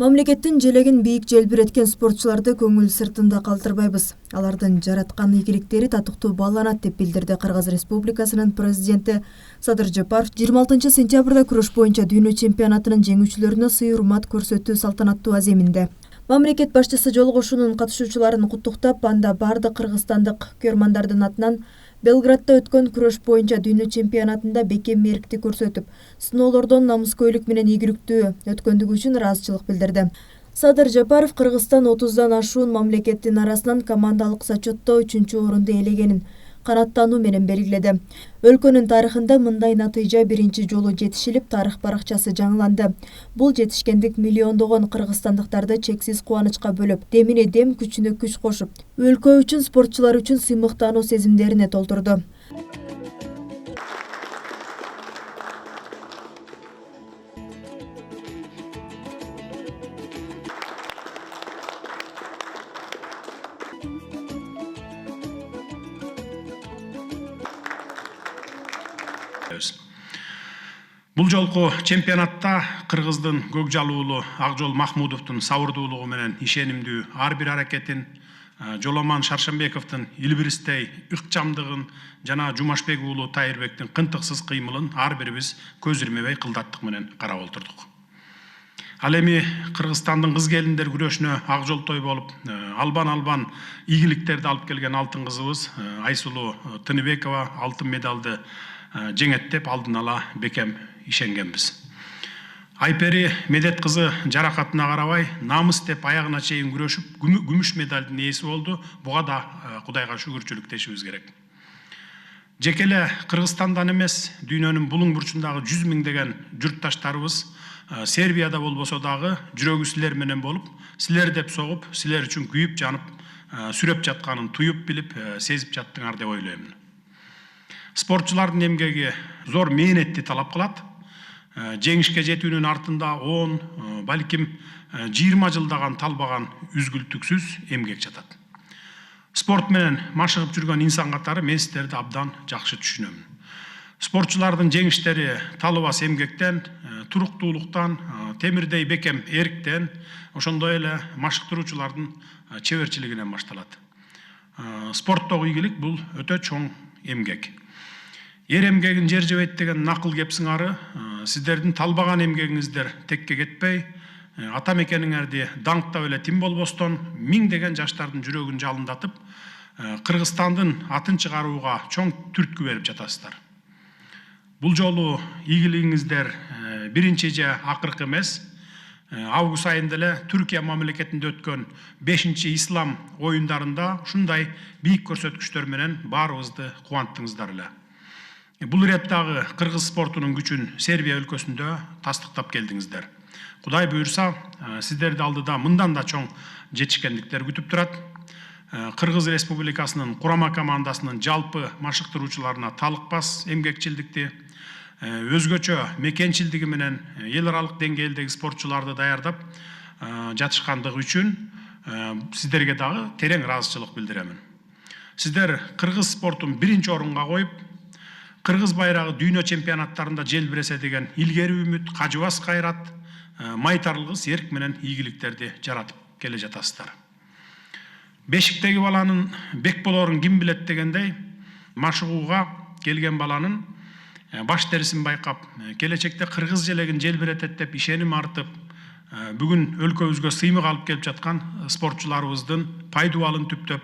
Мамлекеттин желегин бийик желбиреткен спортчуларды көңүл сыртында калтырбайбыз. Алардын жараткан ийгиликтери татыктуу бааланат деп билдирди Кыргыз Республикасынын президенти Садыр Жапаров 26 сентябрда күрөш боюнча дүйнө чемпионатынын жеңүүчүлөрүнө сый урмат көрсөтүү салтанаттуу аземинде. Мамлекет башчысы жолугушуунун катышуучуларын куттуктап, анда бардык кыргызстандык көрмандардын атынан Белградда өткөн күрөш боюнча дүйнө чемпионатында бекем меркти көрсөтүп, сыноолордон намыскөйлүк менен ийгиликтүү өткөндүгү үчүн ыраазычылык билдирди. Садыр Жапаров Кыргызстан 30дан ашуун мамлекеттин арасынан командалык зачетто 3-орунду ээлегенин канаттануу менен белгиледи. Өлкөнүн тарыхында мындай натыйжа биринчи жолу жетишилип, тарых баракчасы жаңыланды. Бул жетишкендик миллиондогон кыргызстандыктарды чексиз кубанычка бөлөп, демине дем, күчүнө күч кошуп, өлкө үчүн, спортчулар үчүн сыймыктануу сезимдерине толтурду. Бул жолку чемпионатта Кыргыздын Көкжал уулу Акжол Махмудовдун сабырдуулугу менен ишенимдүү ар бир аракетин, Жоламан Шаршембековдун илбиристей ыкчамдыгын жана Жумашбек уулу Тайырбектин кынтыксыз кыймылын ар бирибиз көз ирмебей кылдаттык менен карап отурдук. Ал эми Кыргызстандын кыз келиндер күрөшүнө Акжолтой болуп, албан ийгиликтерди алып келген алтын кызыбыз Айсулуу Тыныбекова алтын медалды жеңет деп алдын ала бекем ишенгенбиз. Айпери Медет кызы жаракатына карабай, намыс деп аягына чейин күрөшүп, күмүш медалдын ээси болду. Буга да Кудайга шүгүрчүлүк дешибиз керек. Жекеле Кыргызстандан эмес, дүйнөнүн булуң бурчундагы 100 миңдеген журтташтарыбыз Сербияда болбосо дагы жүрөгү силер менен болуп, силер деп согуп, силер үчүн күйүп жанып, сүрөп жатканын туюп билип, сезип жаттыңар деп ойлойм. Спортчулардын эмгеги зор мээнетти талап кылат. Жеңишке жетүүнүн артында 10, балким 20 жылдаган талбаган үзгүлтүксүз эмгек жатат. Спорт менен машыгып жүргөн инсан катары мен силерди абдан жакшы түшүнөм. Спортчулардын жеңиштери талыбас эмгектен, туруктуулуктан, темирдей бекем эриктен, ошондой эле машыктыруучулардын чеберчилигинен башталат. Спорттогу ийгилик бул өтө чоң эмгек. Ер эмгегин жер жебейт деген накыл кеп сыңары, сиздердин талбаган эмгегиңиздер текке кетпей, ата мекениңерди даңктап эле тим болбостон, миңдеген жаштардын жүрөгүн жалындатып, Кыргызстандын атын чыгарууга чоң түрткү берип жатасыздар. Бул жолу ийгилигиңиздер биринчи же акыркы эмес. Август айында эле Түркия мамлекетинде өткөн 5-чи ислам оюндарында ушундай бийик көрсөткүчтөр менен баарыбызды кубанттыңыздар эле. Бул реттагы кыргыз спортунун күчүн Сербия өлкөсүндө тастыктап келдиңиздер. Кудай буйрса, сиздерди алдыда мындан да чоң жетишкендиктер күтүп турат. Кыргыз Республикасынын курама командасынын жалпы машыктыруучуларына талыкпас эмгекчилдикти, өзгөчө мекенчилдиги менен эл аралык деңгээлдеги спортчуларды даярдап жатышкандыгы үчүн сиздерге дагы терең ыраазычылык билдиремин. Сиздер кыргыз спортун биринчи орунга коюп, кыргыз байрагы дүйнө чемпионаттарында желбиресе деген илгери үмүт, кажыбас кайрат, майтарлыгыс эрк менен ийгиликтерди жаратып келе жатасыздар. Бешиктеги баланын бек болорун ким билет дегендей, машыгууга келген баланын баш терисин байкап, келечекте кыргыз желегин желбиретет деп ишеним артып, бүгүн өлкөбүзгө сыймык алып келип жаткан спортчуларыбыздын пайдубалын түптөп,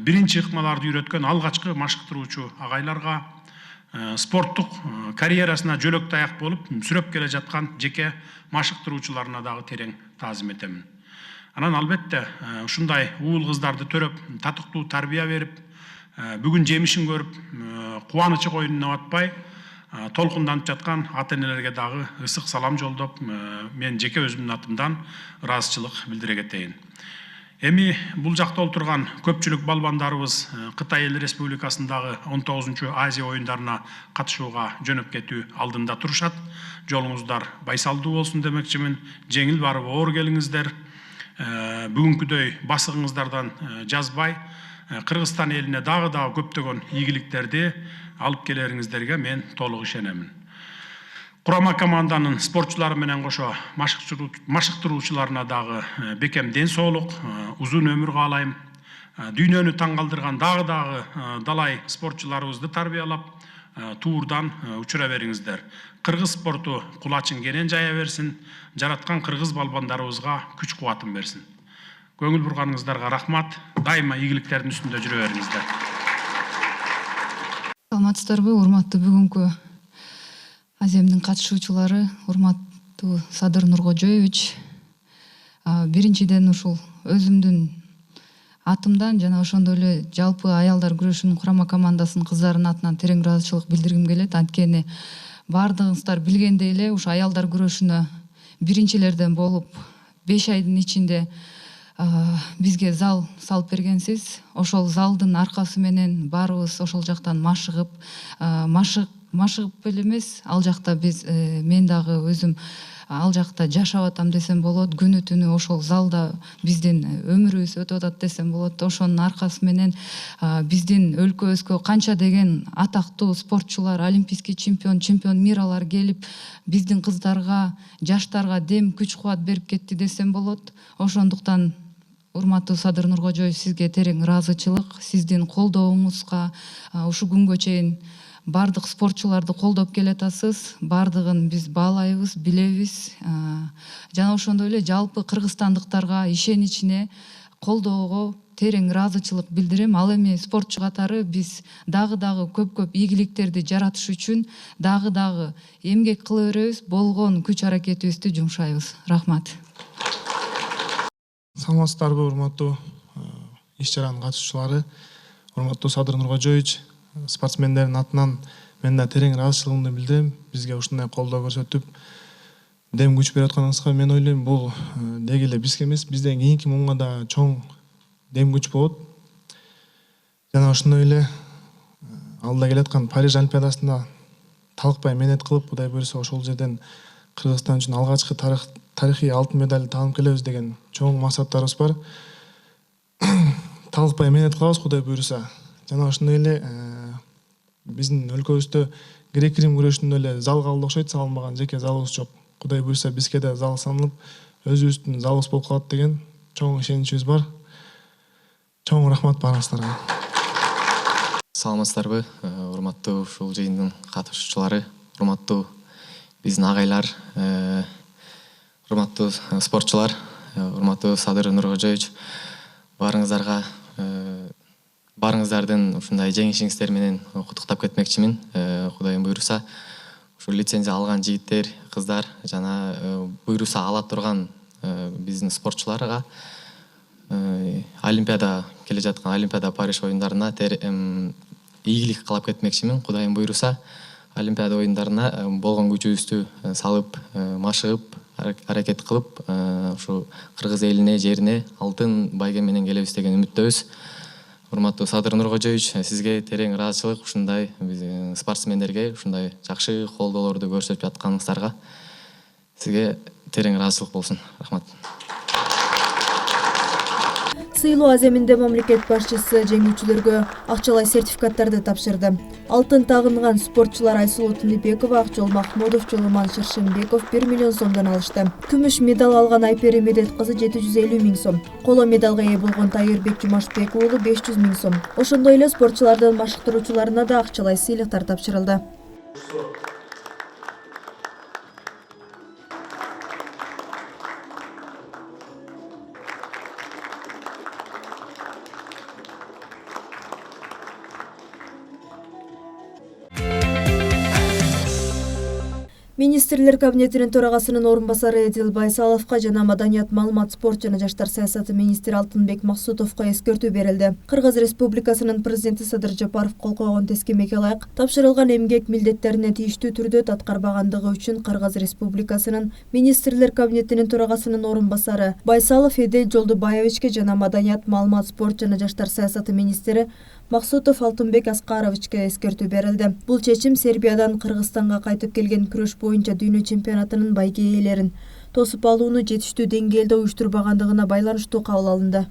биринчи ыкмаларды үйрөткөн алгачкы машыктыруучу агайларга, спорттук карьерасына жөлөк таяк болуп, сүрөп келе жаткан жеке машыктыруучуларына дагы терең таазим этемин. Анан албетте ушундай уул кыздарды төрөп, татыктуу тарбия берип, бүгүн жемишин көрүп, кубанычы койнуна батпай, толкунданып жаткан ата-энелерге дагы ысык салам жолдоп, мен жеке өзүмдүн атымдан ыраазычылык билдире кетейин. Эми бул жакта отурган көпчүлүк балбандарыбыз Кытай Эл Республикасындагы 19-чу Азия оюндарына катышууга жөнөп кетүү алдында турушат. Жолуңуздар байсалдуу болсун демекчимин. Жеңил барып оор келиңиздер. Бүгүнкүдөй басыгыңыздардан жазбай, Кыргызстан элине дагы көптөгөн ийгиликтерди алып келериңиздерге мен толук ишенемин. Kurama komandanын спортчулары менен кошо машыктыруучуларына дагы бекем ден соолук, узун өмүр каалайм. Дүйнөнү таң калтырган дагы далай спортчуларыбызды тарбиялап, туурдан учура бериңиздер. Кыргыз спорту кулачын кенен жая берсин, жараткан кыргыз балбандарыбызга күч кубатын берсин. Көңүл бурганыңыздарга рахмат. Дайыма ийгиликтердин үстүндө жүрө бериңиздер. Саламатсыздарбы, урматтуу бүгүнкү аземдин катышуучулары, урматтуу Садыр Нуркожоевич. Биринчиден ушул өзүмдүн атымдан жана ошондой эле жалпы аялдар күрөшүнүн курама командасынын кыздарынын атынан терең ыраазычылык билдиргим келет. Анткени баардыгыңыздар билгендей эле ушу аялдар күрөшүнө биринчилерден болуп 5 айдын ичинде бизге зал салып бергенсиз. Ошол залдын аркасы менен баарыбыз ошол жактан машыгып эле эмес, ал жакта мен дагы өзүм ал жакта жашап атам десем болот. Күнү түнү ошол залда биздин өмүрүбүз өтүп атат десем болот. Ошонун аркасы менен биздин өлкөбүзгө канча деген атактуу спортчулар, олимпийский чемпион миралар келип, биздин кыздарга, жаштарга дем, күч кубат берип кетти десем болот. Ошондуктан урматтуу Садыр Нуркожоев, сизге терең ыраазычылык. Сиздин колдооңузга ушу күнгө чейин бардык спортчуларды колдоп келатасыз. Бардыгын биз баалайбыз, билебиз. Жана ошондой эле жалпы кыргызстандыктарга ишеничине, колдоого терең ыраазычылык билдирем. Ал эми спортчу катары биз дагы көп ийгиликтерди жаратыш үчүн дагы эмгек кыла беребиз, болгон күч аракетибизди жумшайбыз. Рахмат. Саламатсыздарбы, урматтуу иш чаранын катышуучулары, урматтуу Садыр Нуркожоевич, спортсмендердин атынан мен да терең ыраазычылыгымды билдирем. Бизге ушундай колдоо көрсөтүп, дем күч берип атканыңызга мен ойлойм, бул деги эле бизге эмес, бизден кийинки муңга да чоң дем күч болот. Жана ошондой эле алда келаткан Париж олимпиадасында талыкпай менет кылып, Кудай буйруса ошол жерден Кыргызстан үчүн алгачкы тарыхый алтын медаль таанып келебиз деген чоң максаттарыбыз бар. Талыкпай менет кылабыз, Кудай буйруса. Жана ошондой эле биздин өлкөбүздө грек-рим күрөшүндө эле зал калды окшойт, салынбаган жеке залыбыз жок. Кудай буйруса бизге да зал салынып, өзүбүздүн залыбыз болуп калат деген чоң ишеничибиз бар. Чоң рахмат баарыңыздарга. Саламатсыздарбы, урматтуу ушул жыйындын катышуучулары, урматтуу биздин агайлар, урматтуу спортчулар, урматтуу Садыр Нуркожоевич, баарыңыздардын ушундай жеңишиңиздер менен куттуктап кетмекчимин. Кудайым буйруса, ушул лицензия алган жигиттер, кыздар жана буйруса ала турган биздин спортчуларга олимпиада келе жаткан олимпиада Париж оюндарына ийгилик кылып кетмекчимин. Кудайым буйруса, олимпиада оюндарына болгон күчүбүздү салып, машыгып, аракет кылып, ушу кыргыз элине, жерине алтын байге менен келебиз деген үмүттөбүз. Урматтуу Садыр Нуркожоевич, сизге терең ыраазычылык, ушундай спортсмендерге ушундай жакшы колдоолорду көрсөтүп жатканыңыздарга сизге терең ыраазычылык болсун. Рахмат. Сыйлоо аземинде мамлекет башчысы жеңүүчүлөргө акчалай сертификаттарды тапшырды. Алтын тагынган спортчулар Айсулуу Тыныбекова, Акжол Махмудов, Жоломан Шаршембеков 1 миллион сомдон алышты. Күмүш медаль алган Айпери Медет кызы 750 000 сом. Коло медалга ээ болгон Тайырбек Жумашбек уулу 500 000 сом. Ошондой эле спортчулардын машыктыруучуларына да акчалай сыйлыктар тапшырылды. Министрлер кабинетинин төрагасынын орун басары Эдил Байсаловго жана Маданият, маалымат, спорт жана жаштар саясаты министри Алтынбек Максутовго эскертүү берилди. Кыргыз Республикасынын президенти Садыр Жапаров кол койгон тескемеге ылайык тапшырылган эмгек милдеттерине тийиштүү түрдө таткарбагандыгы үчүн Кыргыз Республикасынын Министрлер кабинетинин төрагасынын орун басары Байсалов Эдил Жолдубаевичке жана Маданият, маалымат, спорт жана жаштар саясаты министри Максутов Алтынбек Аскаровичке эскертүү берилди. Бул чечим Сербиядан Кыргызстанга кайтып келген күрөш боюнча дүйнө чемпионатынын байге ээлерин тосуп алууну жетиштүү деңгээлде уюштурбагандыгына байланыштуу кабыл алынды.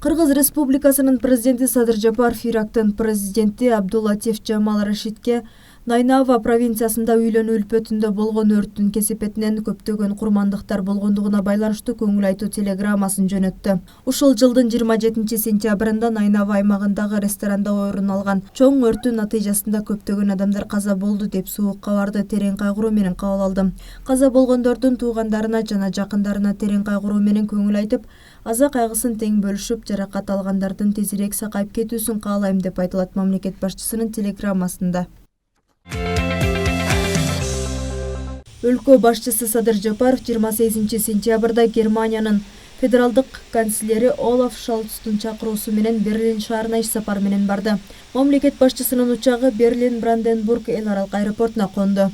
Кыргыз Республикасынын президенти Садыр Жапаров Ирактын президенти Абдуллатиф Жамал Рашидке Найнава провинциясында үйлөнүү үлпөтүндө болгон өрттүн кесепетинен көптөгөн курмандыктар болгондугуна байланыштуу көңүл айтуу телеграммасын жөнөттү. Ушул жылдын 27 сентябрында Найнава аймагындагы ресторанда орун алган чоң өрттүн натыйжасында көптөгөн адамдар каза болду деп суук кабарды терең кайгыруу менен кабыл алдым. Каза болгондордун туугандарына жана жакындарына терең кайгыруу менен көңүл айтып, аза кайгысын тең бөлүшүп, жаракат алгандардын тезирээк сакайып кетүүсүн каалайм деп айтылат мамлекет башчысынын телеграммасында. Өлкө башчысы Садыр Жапаров 28 сентябрда Германиянын федералдык канцлери Олаф Шольцтун чакыруусу менен Берлин шаарына иш сапар менен барды. Мамлекет башчысынын учагы Берлин-Бранденбург эл аралык аэропортуна конду.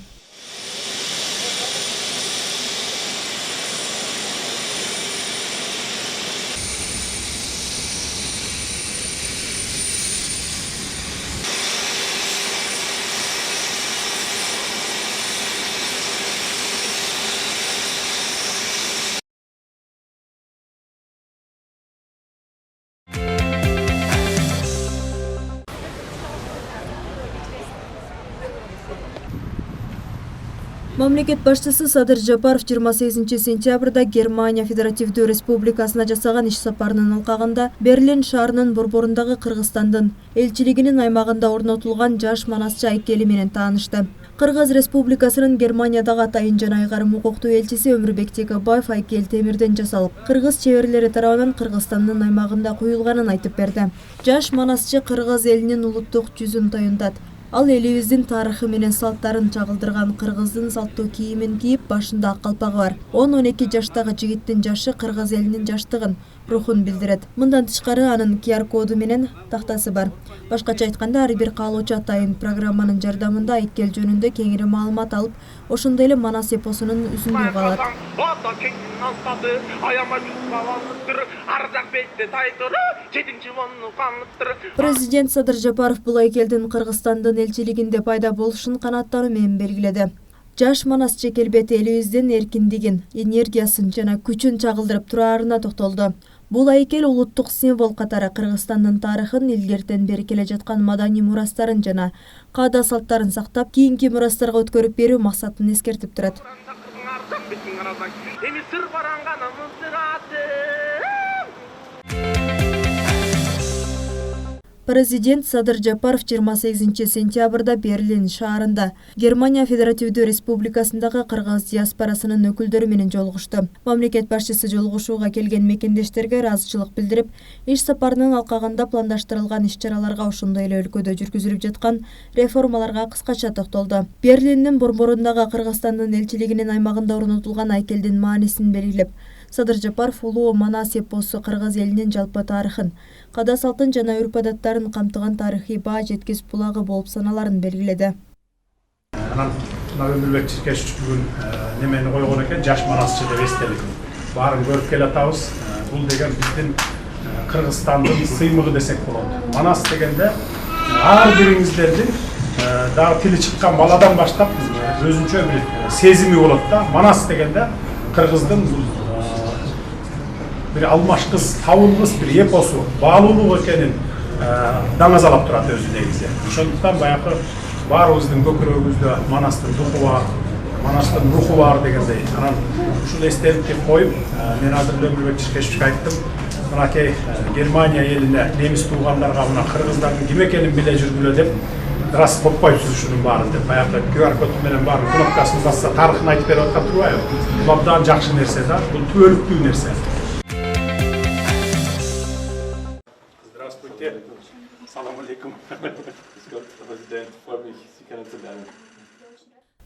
Мамлекет башчысы Садыр Жапаров 28 сентябрда Германия Федеративдүү Республикасына жасаган иш сапарынын алкагында Берлин шаарынын борборундагы Кыргызстандын элчилигинин аймагында орнотулган жаш манасчы айкели менен таанышты. Кыргыз Республикасынын Германиядагы атайын жана айгарым укуктуу элчиси Өмүрбек Текебаев айкел темирден жасалып, кыргыз чеберлери тарабынан Кыргызстандын аймагында куюлганын айтып берди. Жаш манасчы кыргыз элинин улуттук жүзүн тоюндат. Ал элибиздин тарыхы менен салттарын чагылдырган кыргыздын салттуу кийимин кийип, башында ак калпагы бар. 10-12 жаштагы жигиттин жашы кыргыз элинин жаштыгын, рухун билдирет. Мындан тышкары анын QR коду менен тактасы бар. Башкача айтканда, ар бир каалоочу атайын программанын жардамында айкел жөнүндө кеңири маалымат алып, ошондой эле манас эпосунун үзүндүгү алат. Президент Садыр Жапаров бул айкелдин Кыргызстандын элчилигинде пайда болушун канааттануу менен белгиледи. Жаш манасчы келбети элибиздин эркиндигин, энергиясын жана күчүн чагылдырып тураарына токтолду. Бул айкел улуттук символ катары Кыргызстандын тарыхын, илгертен бери келе жаткан маданий мурастарын жана каада салттарын сактап, кийинки мурастарга өткөрүп берүү максатын эскертип турат. Президент Садыр Жапаров 28 сентябрда Берлин шаарында Германия Федеративдүү Республикасындагы кыргыз диаспорасынын өкүлдөрү менен жолугушту. Мамлекет башчысы жолугушууга келген мекендештерге ыраазычылык билдирип, иш сапарынын алкагында пландаштырылган иш-чараларга, ошондой эле өлкөдө жүргүзүлүп жаткан реформаларга кыскача токтолду. Берлиндин борборундагы Кыргызстандын элчилигинин аймагында орнотулган айкелдин маанисин белгилеп, Садыр Жапаров улуу манас эпосу кыргыз элинин жалпы тарыхын, каада салтын жана үрп-адаттарын камтыган тарыхый баа жеткис булагы болуп саналарын белгиледи. Анан Өмүрбек Тиркешевич бүгүн немени койгон экен, жаш манасчы деп эстелик. Баарын көрүп келатабыз. Бул деген биздин Кыргызстандын сыймыгы десек болот. Манас дегенде ар бириңиздердин дагы тили чыккан баладан баштап өзүнчө бир сезими болот да. Манас дегенде кыргыздын bir almaşkız, tavılgız bir eposu, bağlılığı ekenen dаңазалап турат өзү негизи. Ошондуктан баягы баарыбыздын көкүрөгүбүздө манастын духу бар, манастын руху бар дегендей. Анан ушул эстеликти коюп, мен азыр Өмүрбек Тиркешевичке айттым. Мынакей Германия элине, немис туугандарга мына кыргыздардын ким экенин биле жүргүлө деп, рас коппойсуз ушунун баарын деп. Баягы QR код менен баарын кнопкасын басса тарыхын айтып берип аткан турбайбы? Бул абдан жакшы нерсе да, бул түбөлүктүү нерсе. Assalamu alaikum.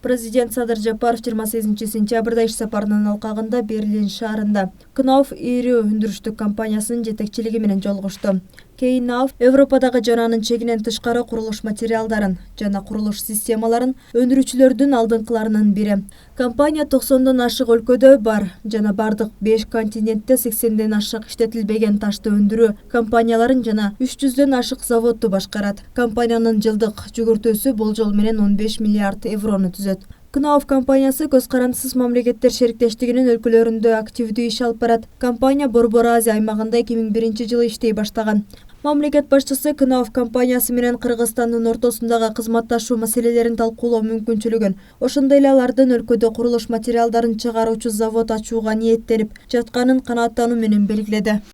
Президент Садыр Жапаров 28 сентябрда иш сапарынын алкагында Берлин шаарында Knauf ири өндүрүштүк компаниясынын жетекчилиги менен жолугушту. Knauf Европадагы жана анын чегинен тышкары курулуш материалдарын жана курулуш системаларын өндүрүүчүлөрдүн алдыңкыларынын бири. Компания 90дон ашык өлкөдө бар жана бардык 5 континентте 80ден ашык иштетилбеген ташты өндүрүү компанияларын жана 300дөн ашык заводду башкарат. Компаниянын жылдык жүгүртүүсү болжол менен 15 миллиард еврону түзөт. КНАУФ компаниясы көз карандысыз мамлекеттер шериктештигинин өлкөлөрүндө активдүү иш алып барат. Компания Борбор Азия аймагында 2001-жылы иштей баштаган. Мамлекет башчысы КНАУФ компаниясы менен Кыргызстандын ортосундагы кызматташуу маселелерин талкуулоо мүмкүнчүлүгүн, ошондой эле алардын өлкөдө курулуш материалдарын чыгаруучу завод ачууга ниеттенип жатканын канааттануу менен белгиледи.